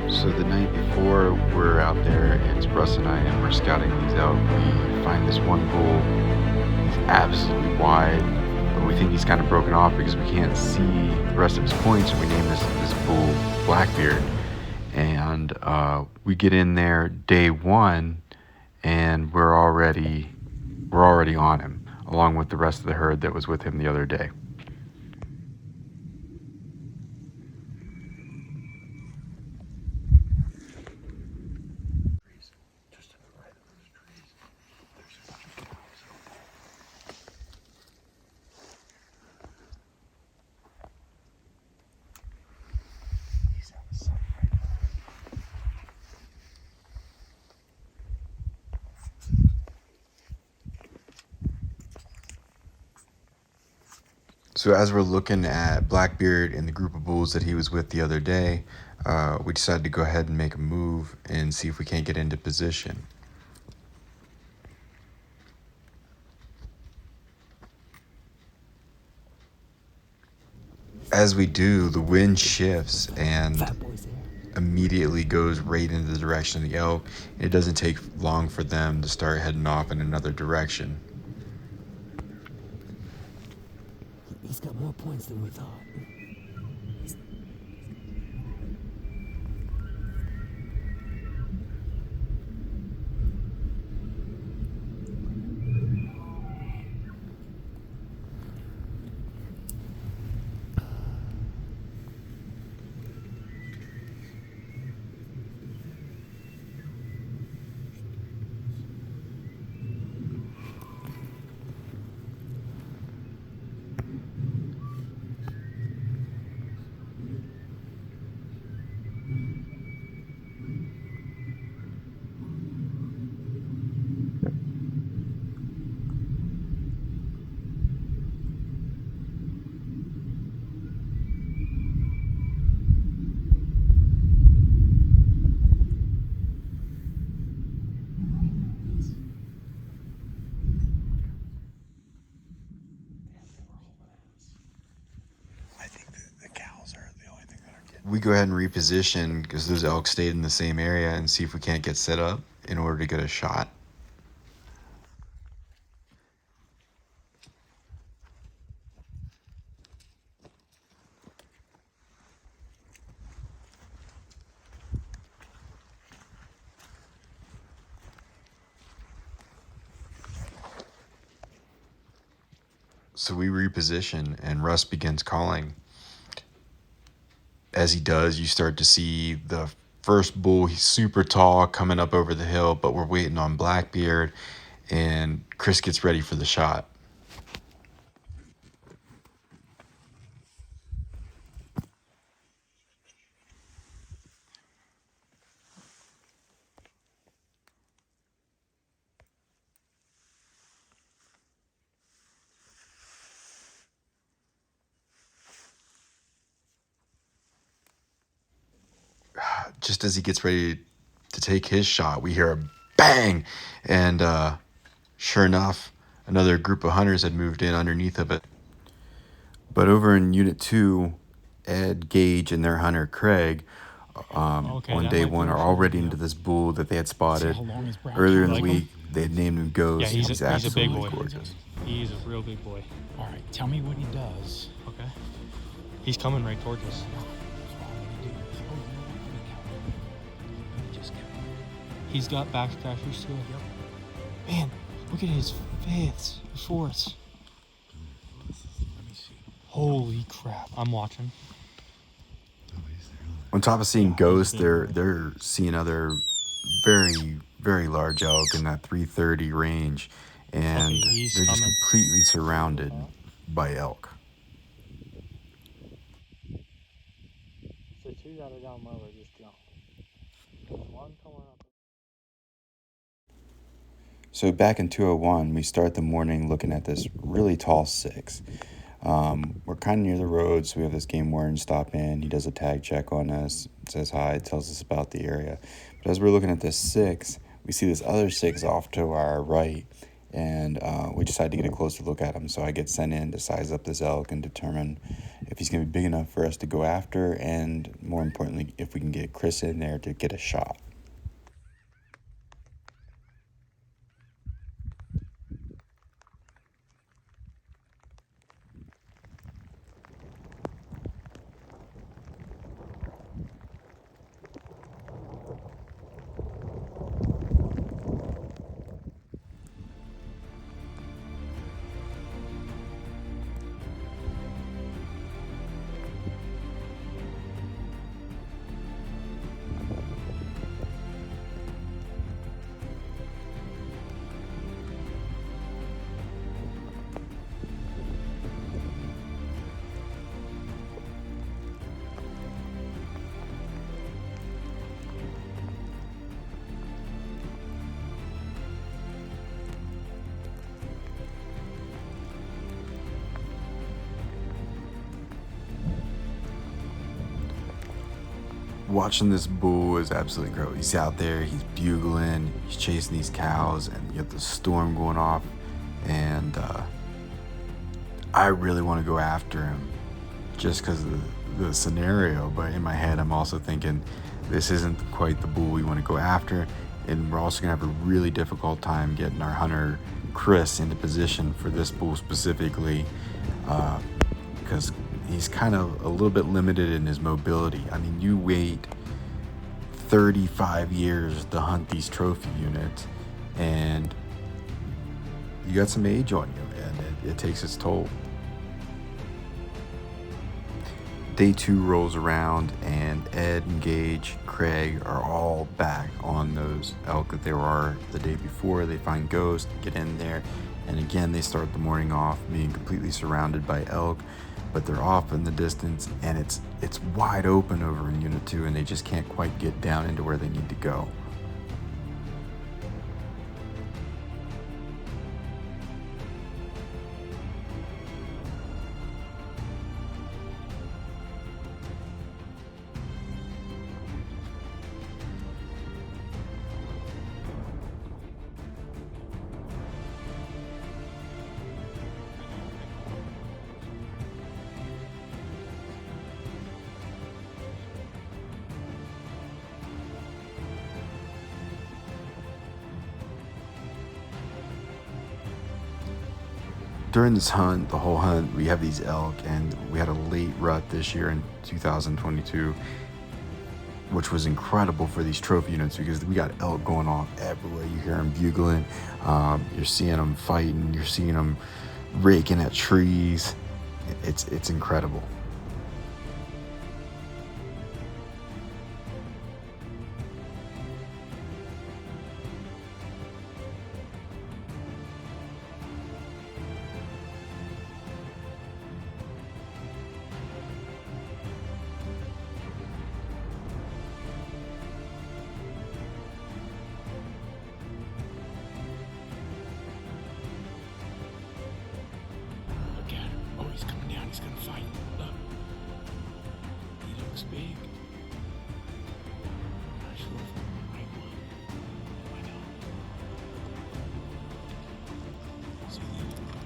So the night before we're out there, it's Russ and I, and we're scouting these elk. We find this one bull. He's absolutely wide, but we think he's kind of broken off because we can't see the rest of his points. So we name this bull Blackbeard. And we get in there day one, and we're already on him, along with the rest of the herd that was with him the other day. So as we're looking at Blackbeard and the group of bulls that he was with the other day, we decided to go ahead and make a move and see if we can't get into position. As we do, the wind shifts and immediately goes right into the direction of the elk. It doesn't take long for them to start heading off in another direction. He's got more points than we thought. We go ahead and reposition because those elk stayed in the same area and see if we can't get set up in order to get a shot. So we reposition and Russ begins calling. As he does, you start to see the first bull. He's super tall coming up over the hill, but we're waiting on Blackbeard, and Chris gets ready for the shot. Just as he gets ready to take his shot, we hear a bang, and sure enough, another group of hunters had moved in underneath of it. But over in Unit 2, Ed, Gage, and their hunter Craig on day one are already into this bull that they had spotted earlier in the week. They had named him Ghost. Yeah, he's a big boy. Gorgeous. He's a real big boy. All right, tell me what he does. Okay. He's coming right towards us. He's got back scratchers too. Yep. Man, look at his fifths, fourths. Let me see. Holy crap! I'm watching. On top of seeing ghosts, they're seeing other very, very large elk in that 330 range, and Okay, they're just coming. completely surrounded by elk. The two that are down lower just jumped. One coming up. So back in 201, we start the morning looking at this really tall 6. We're kind of near the road, so we have this game warden stop in. He does a tag check on us, says hi, tells us about the area. But as we're looking at this 6, we see this other 6 off to our right, and we decide to get a closer look at him. So I get sent in to size up this elk and determine if he's going to be big enough for us to go after, and more importantly, if we can get Chris in there to get a shot. Watching this bull is absolutely incredible. He's out there, he's bugling, he's chasing these cows, and you have the storm going off, and I really want to go after him just because of the scenario. But in my head, I'm also thinking this isn't quite the bull we want to go after, and we're also gonna have a really difficult time getting our hunter Chris into position for this bull specifically, because he's kind of a little bit limited in his mobility. I mean, you wait 35 years to hunt these trophy units, and you got some age on you, and it takes its toll. Day 2 rolls around, and Ed and Gage, Craig are all back on those elk that they were the day before. They find Ghost, get in there, and again they start the morning off being completely surrounded by elk, but they're off in the distance, and it's wide open over in Unit 2, and they just can't quite get down into where they need to go. During this hunt, the whole hunt, we have these elk, and we had a late rut this year in 2022, which was incredible for these trophy units because we got elk going off everywhere. You hear them bugling, you're seeing them fighting, you're seeing them raking at trees. It's incredible. Look at him. Oh, he's coming down. He's gonna fight. Look. He looks big. I'm not sure if I'm the right one. I know. See that? See?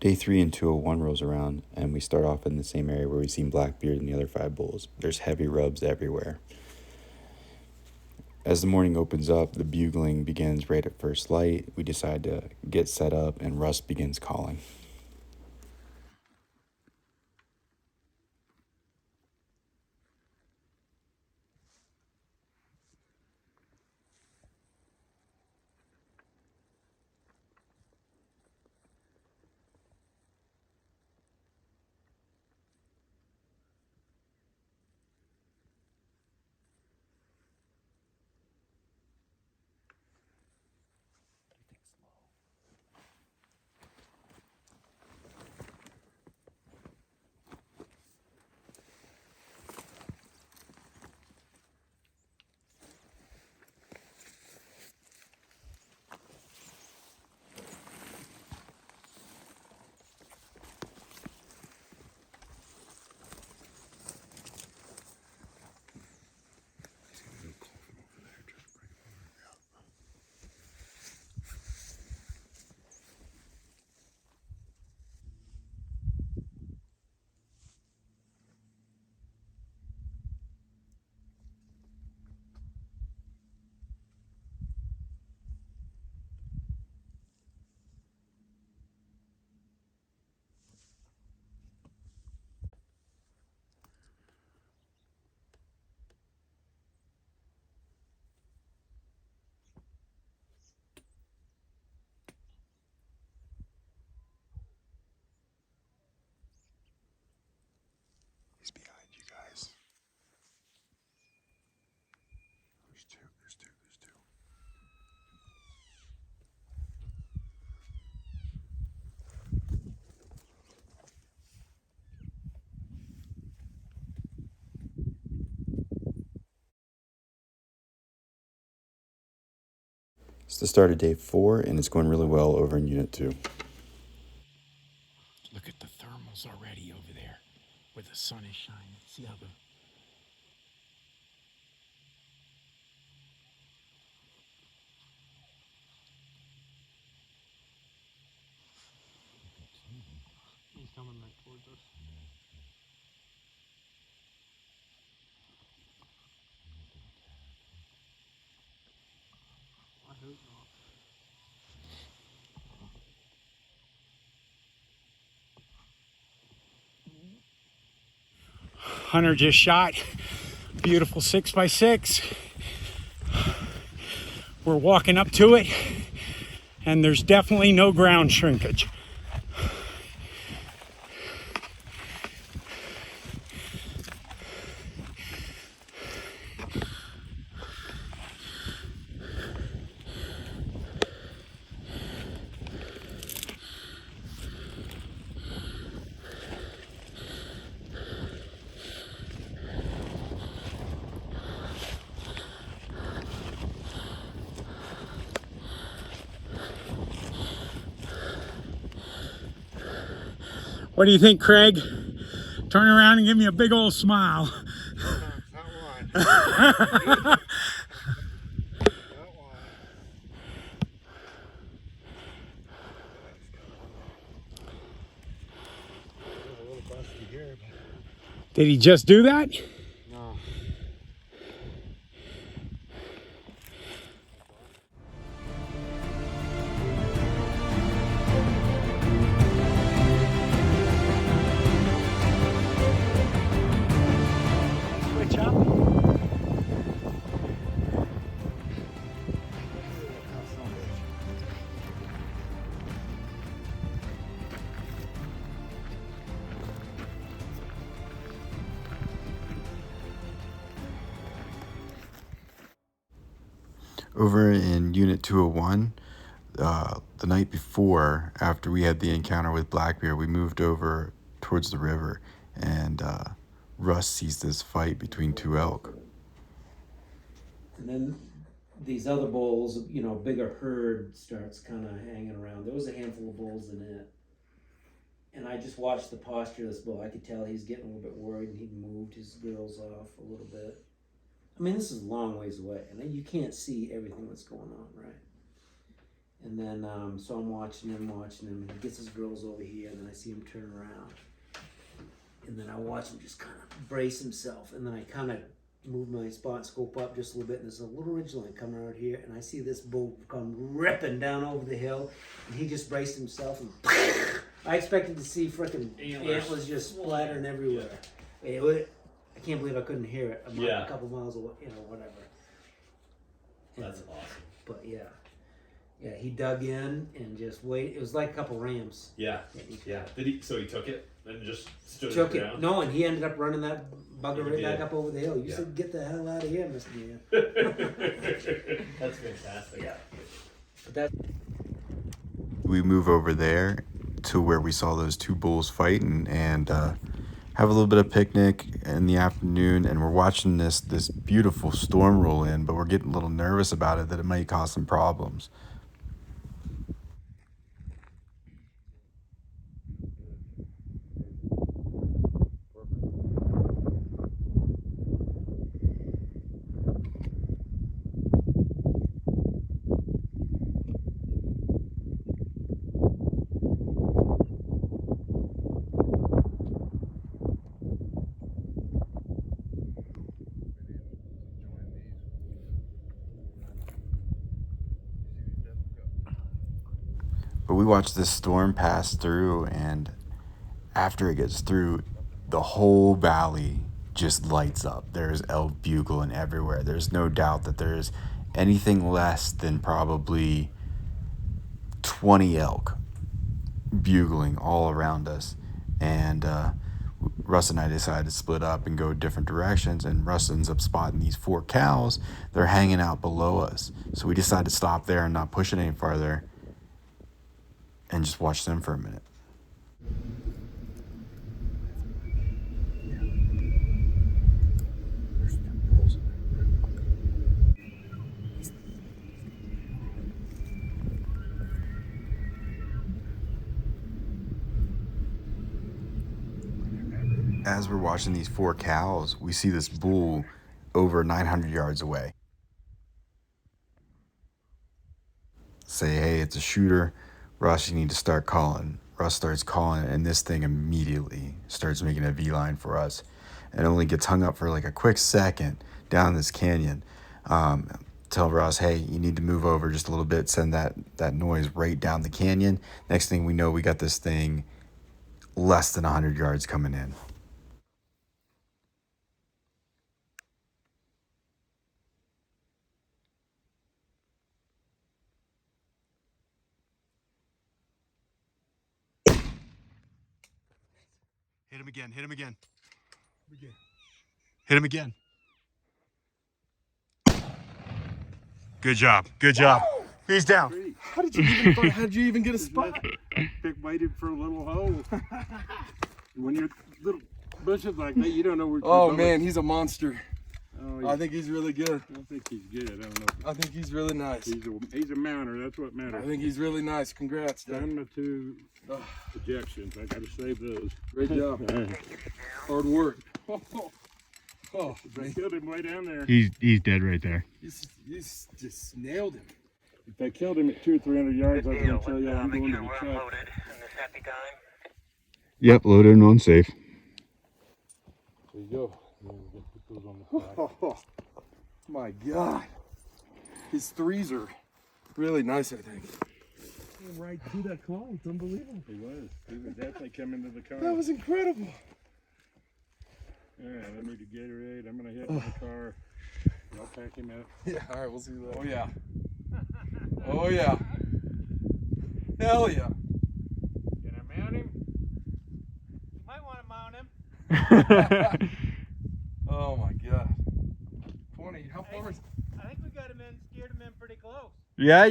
Day 3 and 201 rolls around, and we start off in the same area where we've seen Blackbeard and the other 5 bulls. There's heavy rubs everywhere. As the morning opens up, the bugling begins right at first light. We decide to get set up, and Russ begins calling. He's behind you guys. There's two. It's the start of day 4, and it's going really well over in Unit 2. Look at the thermals already over there where the sun is shining. See how the He's coming right towards us. I hope not. Hunter just shot. Beautiful 6x6. We're walking up to it, and there's definitely no ground shrinkage. What do you think, Craig? Turn around and give me a big old smile. Not one. Did he just do that? No. Switch up. Over in Unit 201, the night before, after we had the encounter with Blackbeard, we moved over towards the river, and Russ sees this fight between 2 elk. And then these other bulls, you know, bigger herd starts kind of hanging around. There was a handful of bulls in it. And I just watched the posture of this bull. I could tell he's getting a little bit worried, and he moved his grills off a little bit. I mean, this is a long ways away, and you can't see everything that's going on, right? And then, so I'm watching him. He gets his girls over here, and then I see him turn around. And then I watch him just kind of brace himself. And then I kind of move my spot scope up just a little bit. And there's a little ridge line coming out here. And I see this bull come ripping down over the hill. And he just braced himself. And I expected to see frickin' antlers just splattering everywhere. I can't believe I couldn't hear it. I'm a couple miles away, whatever. That's awesome. But yeah, he dug in and just waited. It was like a couple rams. Yeah. Did he? So he took it and just stood Took it down? No, and he ended up running that bugger right back up over the hill. You said, "Get the hell out of here, Mr. Man." That's fantastic. Yeah. But that. We move over there to where we saw those two bulls fighting and have a little bit of picnic in the afternoon, and we're watching this beautiful storm roll in, but we're getting a little nervous about it, that it might cause some problems. But we watch this storm pass through, and after it gets through, the whole valley just lights up. There's elk bugling everywhere. There's no doubt that there's anything less than probably 20 elk bugling all around us. And Russ and I decided to split up and go different directions, and Russ ends up spotting these 4 cows. They're hanging out below us. So we decided to stop there and not push it any farther and just watch them for a minute. As we're watching these 4 cows, we see this bull over 900 yards away. Say, hey, it's a shooter. Russ, you need to start calling. Russ starts calling, and this thing immediately starts making a V line for us. It only gets hung up for like a quick second down this canyon. Tell Russ, hey, you need to move over just a little bit, send that noise right down the canyon. Next thing we know, we got this thing less than 100 yards coming in. Hit him again. Hit him again. Hit him again. Good job. Good job. He's down. How did you even get a spot? Waited for a little hole. When you're little bushes like that, you don't know where. Oh man, he's a monster. Oh, I think he's really good. I think he's good. I don't know. I think he's really nice. He's a mounter. That's what matters. I think he's really nice. Congrats, Dad. Down the 2 ejections. I got to save those. Great job. Hard work. Oh, they killed him way down there. He's dead right there. You just nailed him. If they killed him at 200 or 300 yards, I was going to tell you I'm going to the truck. Yep, loaded and unsafe. There you go. Put those on the side. Oh my God. His 3s are really nice, I think. Right through that car. It's unbelievable. He was definitely coming to the car. That was incredible. Yeah, I need a Gatorade. I'm going to hit in the car. I'll pack him up. Yeah, all right, we'll see that. Oh yeah. Oh yeah. Hell yeah. Can I mount him? You might want to mount him. Oh my God. 20. How far is? I think we got him in, steered him in pretty close. Yeah.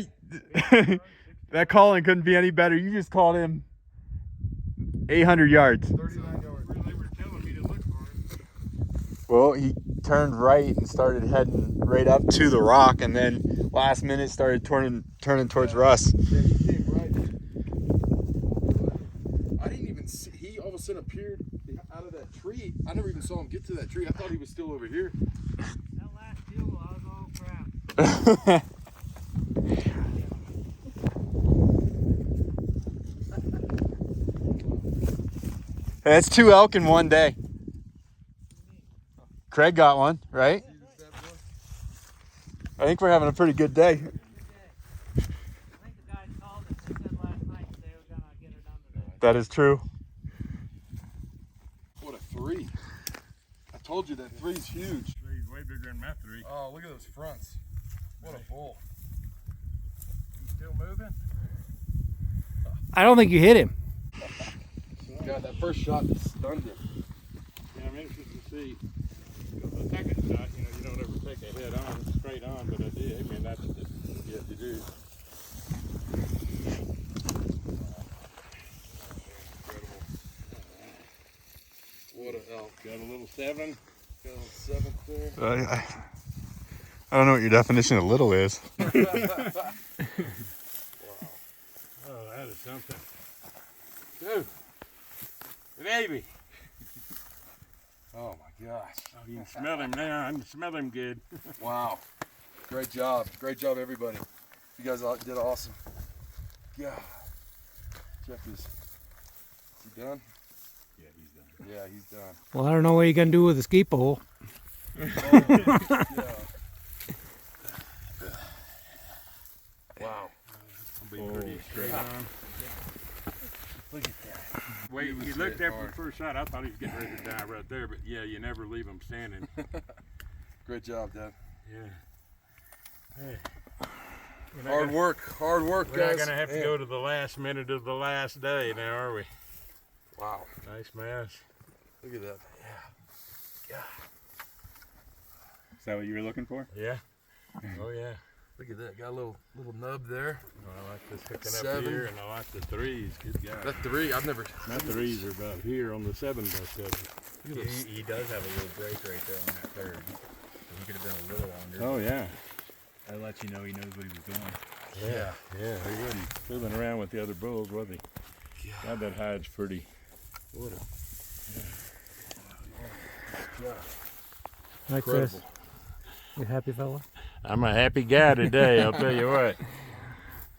That calling couldn't be any better. You just called him 800 yards. 39 yards. They were telling me to look for him. Well, he turned right and started heading right up to the rock, and then last minute started turning towards Russ. Yeah, he came right. I didn't even see. He all of a sudden appeared out of that tree. I never even saw him get to that tree. I thought he was still over here. That last fuel, I was all crap. That's 2 elk in one day. Craig got one, right? I think we're having a pretty good day. I think the guys called us. They said last night they were gonna get her done today. That is true. What a 3. I told you that 3's huge. Three's way bigger than my 3. Oh, look at those fronts. What a bull. Still moving? I don't think you hit him. God, that first shot stunned him. Yeah, I'm interested to see. The second shot, you don't ever take a head on, straight on, but I did. I mean, that's just, yeah, you do. What an elk. Got a little 7. Got a little 7th there. I don't know what your definition of little is. Oh, that is something. Dude, baby. Oh my gosh. Oh, you can smell him now. I can smell him good. Wow. Great job. Great job, everybody. You guys all did awesome. Yeah. Jeff is he done? Yeah, he's done. Yeah, he's done. Well, I don't know what you're gonna do with a ski pole. Yeah. Wow. I'll be pretty straight on. Look at that. Wait, was you looked hit after hard. the first shot, I thought he was getting ready to die right there, but yeah, you never leave him standing. Great job, Dad. Yeah. Hey. Hard work, We're guys. not gonna have to go to the last minute of the last day now, are we? Wow. Nice mass. Look at that. Yeah. Is that what you were looking for? Yeah. Oh yeah. Look at that. Got a little nub there. Oh, I like this hooking Seven. up here, and I like the 3s. Good guy. That 3, I've never. My 3s are about here on the 7x7. He does have a little break right there on that third. He could have been a little longer. Oh yeah. That lets you know he knows what he was doing. Yeah. Yeah. He wasn't fooling around with the other bulls, was he? God, that hide's pretty. What a Like incredible. this. You happy fella? I'm a happy guy today. I'll tell you what.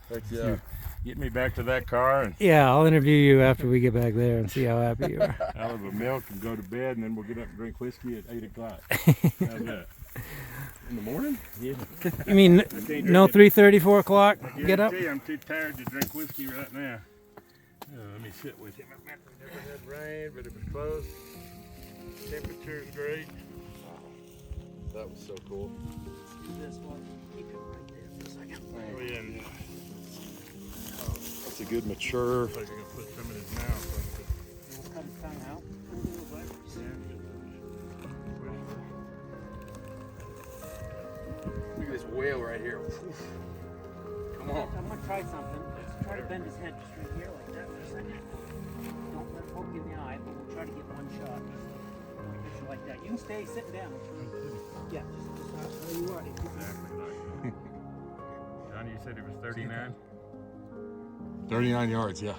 Heck yeah. Get me back to that car, and Yeah, I'll interview you after we get back there and see how happy you are. I'll have a milk and go to bed, and then we'll get up and drink whiskey at 8 o'clock. How's that? In the morning? Yeah. You mean no 3:30, 4 o'clock? Get up? I'm too tired to drink whiskey right now. Oh, let me sit with him. We never had rain, but it was close. Temperature's great. That was so cool. This one. Keep it right there for a second. Oh, yeah. And That's a good mature. looks like you're gonna put some in his mouth. We'll cut his tongue out. Look at this whale right here. Come on. I'm gonna try something. Let's try to bend his head just right here like that for a second. Don't let poke you in the eye, but we'll try to get one shot. Just like that. You can stay sitting down. Yeah, just where you are. Exactly like John, you said it was 39? 39 yards, yeah.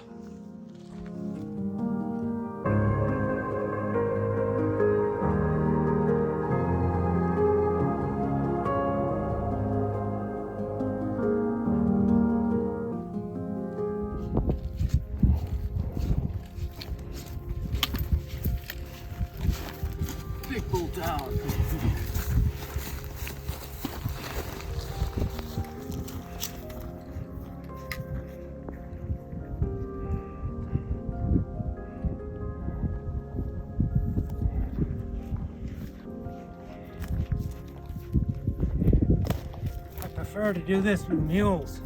Big bull down. I prefer to do this with mules.